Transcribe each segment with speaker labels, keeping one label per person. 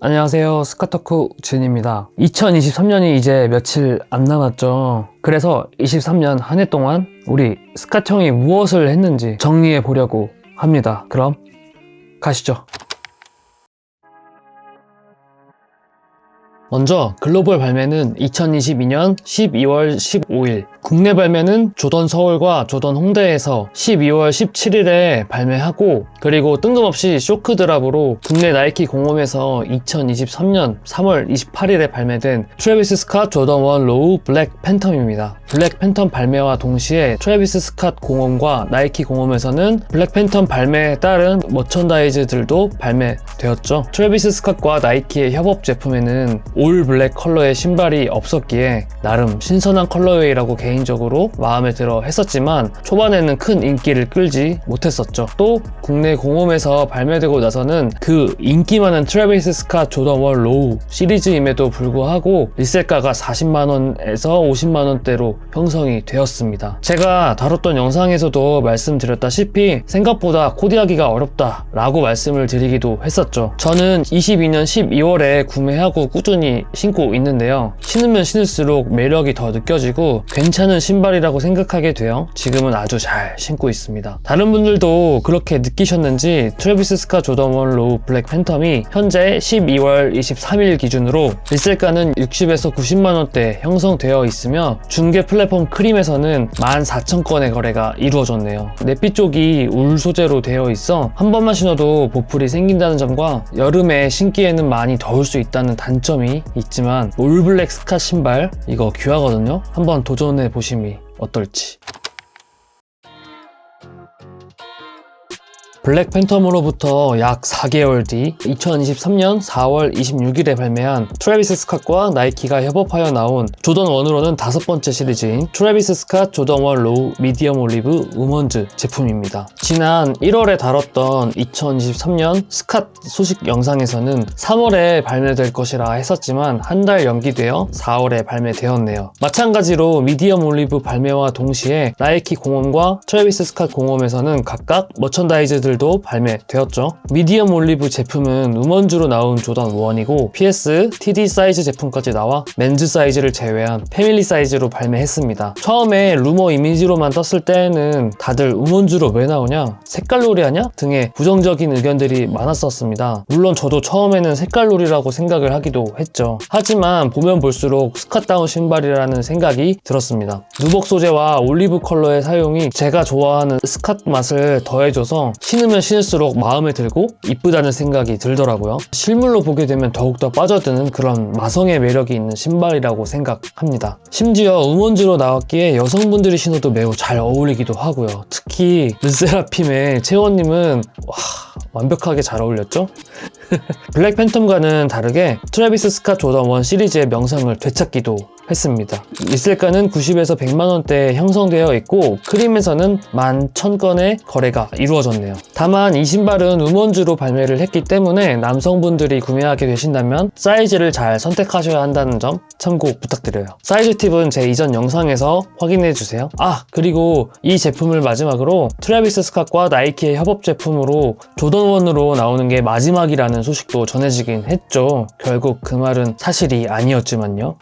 Speaker 1: 안녕하세요. 스카터쿠 진입니다. 2023년이 이제 며칠 안 남았죠. 그래서 23년 한 해 동안 우리 스카형이 무엇을 했는지 정리해 보려고 합니다. 그럼 가시죠. 먼저 글로벌 발매는 2022년 12월 15일, 국내 발매는 조던 서울과 조던 홍대에서 12월 17일에 발매하고, 그리고 뜬금없이 쇼크 드랍으로 국내 나이키 공홈에서 2023년 3월 28일에 발매된 트래비스 스캇 조던 1 로우 블랙 팬텀입니다. 블랙 팬텀 발매와 동시에 트래비스 스캇 공홈과 나이키 공홈에서는 블랙 팬텀 발매에 따른 머천다이즈들도 발매되었죠. 트래비스 스캇과 나이키의 협업 제품에는 올 블랙 컬러의 신발이 없었기에 나름 신선한 컬러웨이라고 개인적으로 마음에 들어 했었지만 초반에는 큰 인기를 끌지 못했었죠. 또 국내 공홈에서 발매되고 나서는 그 인기 많은 트래비스 스캇 조던 1 로우 시리즈임에도 불구하고 리셀가가 40만원에서 50만원대로 형성이 되었습니다. 제가 다뤘던 영상에서도 말씀드렸다시피 생각보다 코디하기가 어렵다 라고 말씀을 드리기도 했었죠. 저는 22년 12월에 구매하고 꾸준히 신고 있는데요. 신으면 신을수록 매력이 더 느껴지고 괜찮은 신발이라고 생각하게 되어 지금은 아주 잘 신고 있습니다. 다른 분들도 그렇게 느끼셨는지 트래비스 스캇 조던 1 로우 블랙 팬텀이 현재 12월 23일 기준으로 리셀가는 60에서 90만원대 형성되어 있으며 중개 플랫폼 크림에서는 14,000건의 거래가 이루어졌네요. 내피 쪽이 울 소재로 되어 있어 한 번만 신어도 보풀이 생긴다는 점과 여름에 신기에는 많이 더울 수 있다는 단점이 있지만 올 블랙 스캇 신발 이거 귀하거든요. 한번 도전해 보심이 어떨지. 블랙 팬텀으로부터 약 4개월 뒤 2023년 4월 26일에 발매한 트래비스 스캇과 나이키가 협업하여 나온 조던 1으로는 5번째 시리즈인 트래비스 스캇 조던 1 로우 미디엄 올리브 우먼즈 제품입니다. 지난 1월에 다뤘던 2023년 스캇 소식 영상에서는 3월에 발매될 것이라 했었지만 한 달 연기되어 4월에 발매되었네요. 마찬가지로 미디엄 올리브 발매와 동시에 나이키 공홈과 트래비스 스캇 공홈에서는 각각 머천다이즈들 도 발매되었죠. 미디엄 올리브 제품은 우먼즈로 나온 조던 1이고 PS, TD 사이즈 제품까지 나와 맨즈 사이즈를 제외한 패밀리 사이즈로 발매했습니다. 처음에 루머 이미지로만 떴을 때에는 다들 우먼즈로 왜 나오냐? 색깔놀이 하냐? 등의 부정적인 의견들이 많았었습니다. 물론 저도 처음에는 색깔놀이라고 생각을 하기도 했죠. 하지만 보면 볼수록 스캇다운 신발이라는 생각이 들었습니다. 누벅 소재와 올리브 컬러의 사용이 제가 좋아하는 스캇 맛을 더해줘서 신으면 신을수록 마음에 들고 이쁘다는 생각이 들더라고요. 실물로 보게 되면 더욱더 빠져드는 그런 마성의 매력이 있는 신발이라고 생각합니다. 심지어 우먼즈로 나왔기에 여성분들이 신어도 매우 잘 어울리기도 하고요. 특히 르세라핌의 채원님은 완벽하게 잘 어울렸죠? 블랙 팬텀과는 다르게 트래비스 스캇 조던 1 시리즈의 명성을 되찾기도 했습니다. 리셀가는 90에서 100만원대에 형성되어 있고 크림에서는 11,000건의 거래가 이루어졌네요. 다만 이 신발은 우먼즈로 발매를 했기 때문에 남성분들이 구매하게 되신다면 사이즈를 잘 선택하셔야 한다는 점 참고 부탁드려요. 사이즈 팁은 제 이전 영상에서 확인해주세요. 그리고 이 제품을 마지막으로 트래비스 스캇과 나이키의 협업 제품으로 조던 1으로 나오는 게 마지막이라는 소식도 전해지긴 했죠. 결국 그 말은 사실이 아니었지만요.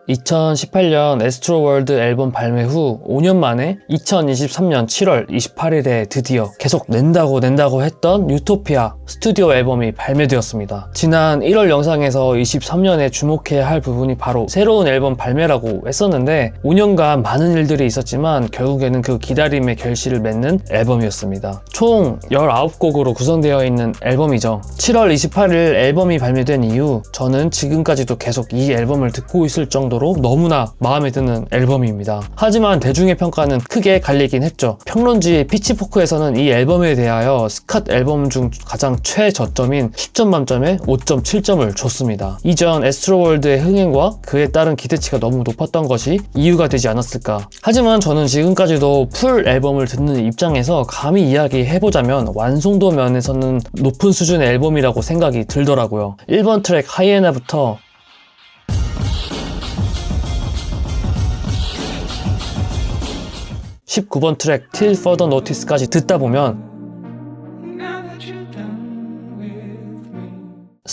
Speaker 1: 2018년 애스트로월드 앨범 발매 후 5년 만에 2023년 7월 28일에 드디어 계속 낸다고 했던 유토피아 스튜디오 앨범이 발매되었습니다. 지난 1월 영상에서 23년에 주목해야 할 부분이 바로 새로운 앨범 발매라고 했었는데 5년간 많은 일들이 있었지만 결국에는 그 기다림의 결실을 맺는 앨범이었습니다. 총 19곡으로 구성되어 있는 앨범이죠. 7월 28일 앨범이 발매된 이후 저는 지금까지도 계속 이 앨범을 듣고 있을 정도로 너무나 마음에 드는 앨범입니다. 하지만 대중의 평가는 크게 갈리긴 했죠. 평론지 피치포크에서는 이 앨범에 대하여 스캇 앨범 중 가장 최저점인 10점 만점에 5.7점을 줬습니다. 이전 애스트로월드의 흥행과 그에 따른 기대치가 너무 높았던 것이 이유가 되지 않았을까. 하지만 저는 지금까지도 풀 앨범을 듣는 입장에서 감히 이야기해보자면 완성도 면에서는 높은 수준의 앨범이라고 생각이 들더라고요. 1번 트랙 하이에나부터 19번 트랙 Till Further Notice까지 듣다 보면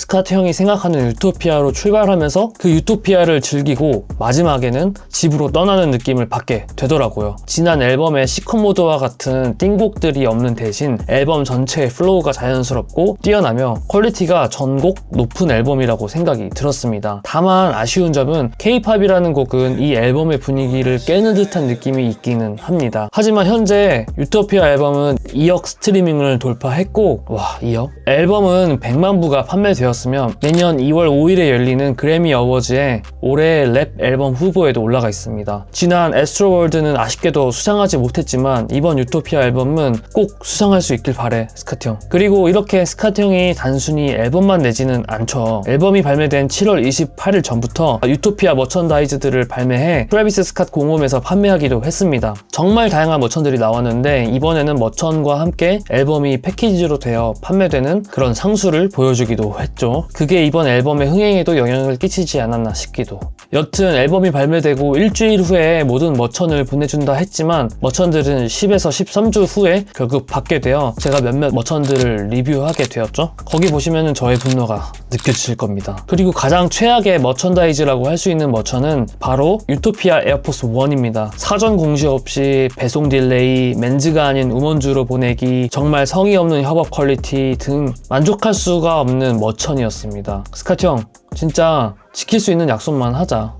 Speaker 1: 스캇 형이 생각하는 유토피아로 출발하면서 그 유토피아를 즐기고 마지막에는 집으로 떠나는 느낌을 받게 되더라고요. 지난 앨범의 시컷 모드와 같은 띵곡들이 없는 대신 앨범 전체의 플로우가 자연스럽고 뛰어나며 퀄리티가 전곡 높은 앨범이라고 생각이 들었습니다. 다만 아쉬운 점은 K-팝이라는 곡은 이 앨범의 분위기를 깨는 듯한 느낌이 있기는 합니다. 하지만 현재 유토피아 앨범은 2억 스트리밍을 돌파했고, 와, 2억? 앨범은 100만 부가 판매되었으며 내년 2월 5일에 열리는 그래미 어워즈에 올해의 랩 앨범 후보에도 올라가 있습니다. 지난 애스트로월드는 아쉽게도 수상하지 못했지만 이번 유토피아 앨범은 꼭 수상할 수 있길 바래, 스캇 형. 그리고 이렇게 스캇 형이 단순히 앨범만 내지는 않죠. 앨범이 발매된 7월 28일 전부터 유토피아 머천다이즈들을 발매해 트래비스 스캇 공홈에서 판매하기도 했습니다. 정말 다양한 머천들이 나왔는데 이번에는 머천과 함께 앨범이 패키지로 되어 판매되는 그런 상수를 보여주기도 했죠. 그게 이번 앨범의 흥행에도 영향을 끼치지 않았나 싶기도. 여튼 앨범이 발매되고 일주일 후에 모든 머천을 보내준다 했지만 머천들은 10에서 13주 후에 결국 받게 되어 제가 몇몇 머천들을 리뷰하게 되었죠. 거기 보시면 저의 분노가 느껴질 겁니다. 그리고 가장 최악의 머천다이즈라고 할 수 있는 머천은 바로 유토피아 에어포스 1입니다. 사전 공시 없이 배송 딜레이, 맨즈가 아닌 우먼주로 보내기, 정말 성의 없는 협업 퀄리티 등 만족할 수가 없는 머천이었습니다. 스캇 형, 진짜 지킬 수 있는 약속만 하자.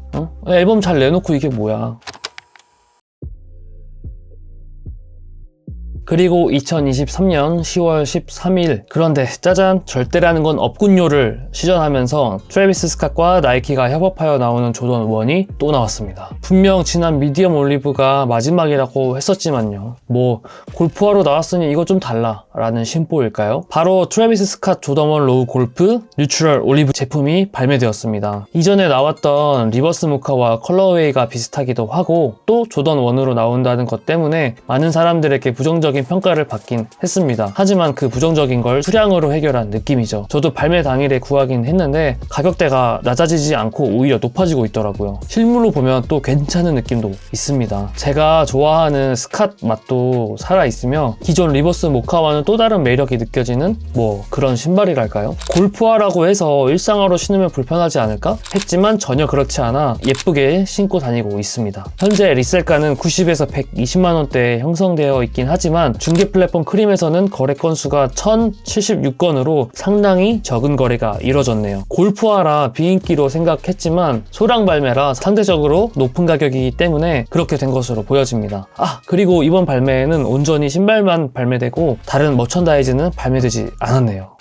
Speaker 1: 앨범 잘 내놓고 이게 뭐야. 그리고 2023년 10월 13일, 그런데 짜잔, 절대라는 건 없군요를 시전하면서 트래비스 스캇과 나이키가 협업하여 나오는 조던 1이 또 나왔습니다. 분명 지난 미디엄 올리브가 마지막이라고 했었지만요, 뭐 골프화로 나왔으니 이거 좀 달라 라는 심보일까요? 바로 트래비스 스캇 조던 1 로우 골프 뉴트럴 올리브 제품이 발매되었습니다. 이전에 나왔던 리버스 모카와 컬러웨이가 비슷하기도 하고 또 조던 1으로 나온다는 것 때문에 많은 사람들에게 부정적인 평가를 받긴 했습니다. 하지만 그 부정적인 걸 수량으로 해결한 느낌이죠. 저도 발매 당일에 구하긴 했는데 가격대가 낮아지지 않고 오히려 높아지고 있더라고요. 실물로 보면 또 괜찮은 느낌도 있습니다. 제가 좋아하는 스캇 맛도 살아있으며 기존 리버스 모카와는 또 다른 매력이 느껴지는 뭐 그런 신발이랄까요? 골프화라고 해서 일상화로 신으면 불편하지 않을까? 했지만 전혀 그렇지 않아 예쁘게 신고 다니고 있습니다. 현재 리셀가는 90에서 120만원대에 형성되어 있긴 하지만 중개 플랫폼 크림에서는 거래 건수가 1076건으로 상당히 적은 거래가 이뤄졌네요. 골프화라 비인기로 생각했지만 소량 발매라 상대적으로 높은 가격이기 때문에 그렇게 된 것으로 보여집니다. 그리고 이번 발매에는 온전히 신발만 발매되고 다른 머천다이즈는 발매되지 않았네요.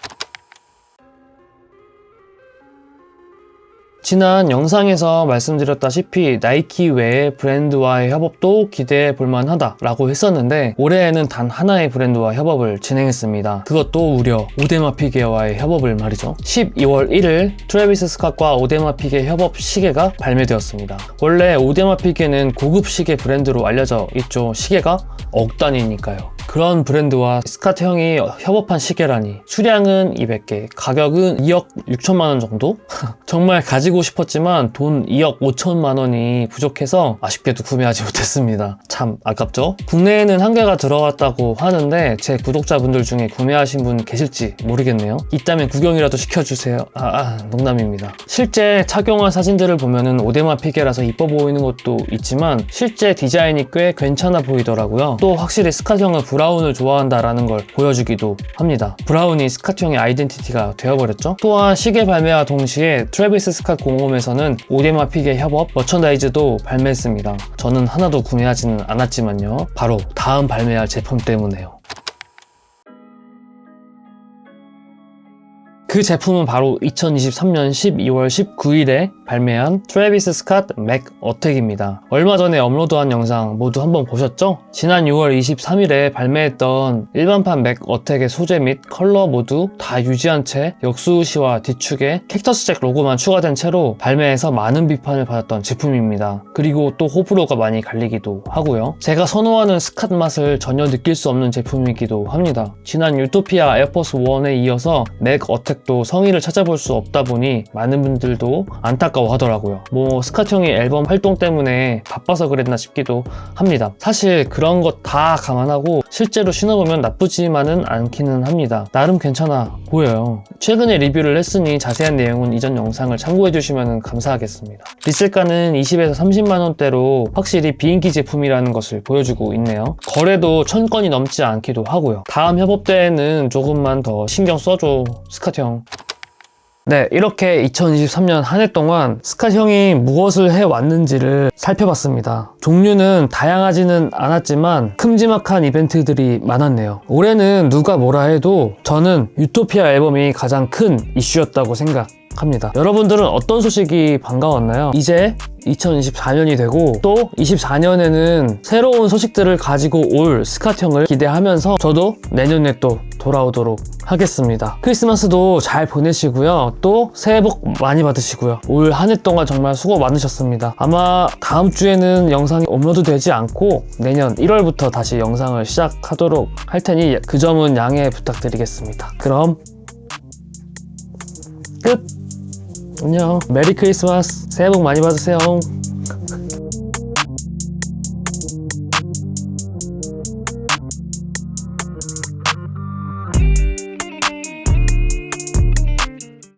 Speaker 1: 지난 영상에서 말씀드렸다시피 나이키 외의 브랜드와의 협업도 기대해 볼만하다 라고 했었는데 올해에는 단 하나의 브랜드와 협업을 진행했습니다. 그것도 무려 오데마 피게와의 협업을 말이죠. 12월 1일 트래비스 스캇과 오데마 피게 협업 시계가 발매되었습니다. 원래 오데마 피게는 고급 시계 브랜드로 알려져 있죠. 시계가 억 단위니까요. 그런 브랜드와 스캇 형이 협업한 시계라니. 수량은 200개, 가격은 2억 6천만 원 정도? 정말 가지고 싶었지만 돈 2억 5천만 원이 부족해서 아쉽게도 구매하지 못했습니다. 참 아깝죠? 국내에는 한 개가 들어왔다고 하는데 제 구독자분들 중에 구매하신 분 계실지 모르겠네요. 있다면 구경이라도 시켜주세요. 농담입니다. 실제 착용한 사진들을 보면은 오데마 피게라서 이뻐 보이는 것도 있지만 실제 디자인이 꽤 괜찮아 보이더라고요. 또 확실히 스캇 형은 브라운을 좋아한다라는 걸 보여주기도 합니다. 브라운이 스캇 형의 아이덴티티가 되어버렸죠. 또한 시계 발매와 동시에 트래비스 스캇 공홈에서는 오데마 피게 협업 머천다이즈도 발매했습니다. 저는 하나도 구매하지는 않았지만요. 바로 다음 발매할 제품 때문에요. 그 제품은 바로 2023년 12월 19일에 발매한 트래비스 스캇 맥 어택입니다. 얼마 전에 업로드한 영상 모두 한번 보셨죠? 지난 6월 23일에 발매했던 일반판 맥 어택의 소재 및 컬러 모두 다 유지한 채 역수시와 뒤축에 캡터스잭 로고만 추가된 채로 발매해서 많은 비판을 받았던 제품입니다. 그리고 또 호불호가 많이 갈리기도 하고요. 제가 선호하는 스캇 맛을 전혀 느낄 수 없는 제품이기도 합니다. 지난 유토피아 에어포스 1에 이어서 맥 어택 또 성의를 찾아볼 수 없다 보니 많은 분들도 안타까워 하더라고요. 뭐 스캇 형이 앨범 활동 때문에 바빠서 그랬나 싶기도 합니다. 사실 그런 것 다 감안하고 실제로 신어보면 나쁘지만은 않기는 합니다. 나름 괜찮아 보여요. 최근에 리뷰를 했으니 자세한 내용은 이전 영상을 참고해주시면 감사하겠습니다. 리셀가는 20에서 30만원대로 확실히 비인기 제품이라는 것을 보여주고 있네요. 거래도 1000건이 넘지 않기도 하고요. 다음 협업 때에는 조금만 더 신경 써줘 스캇 형. 네, 이렇게 2023년 한 해 동안 스캇 형이 무엇을 해왔는지를 살펴봤습니다. 종류는 다양하지는 않았지만 큼지막한 이벤트들이 많았네요. 올해는 누가 뭐라 해도 저는 유토피아 앨범이 가장 큰 이슈였다고 생각합니다. 여러분들은 어떤 소식이 반가웠나요? 이제 2024년이 되고 또 24년에는 새로운 소식들을 가지고 올 스캇 형을 기대하면서 저도 내년에 또 돌아오도록 하겠습니다. 크리스마스도 잘 보내시고요. 또 새해 복 많이 받으시고요. 올 한 해 동안 정말 수고 많으셨습니다. 아마 다음 주에는 영상이 업로드 되지 않고 내년 1월부터 다시 영상을 시작하도록 할 테니 그 점은 양해 부탁드리겠습니다. 그럼 끝! 안녕. 메리 크리스마스. 새해 복 많이 받으세요.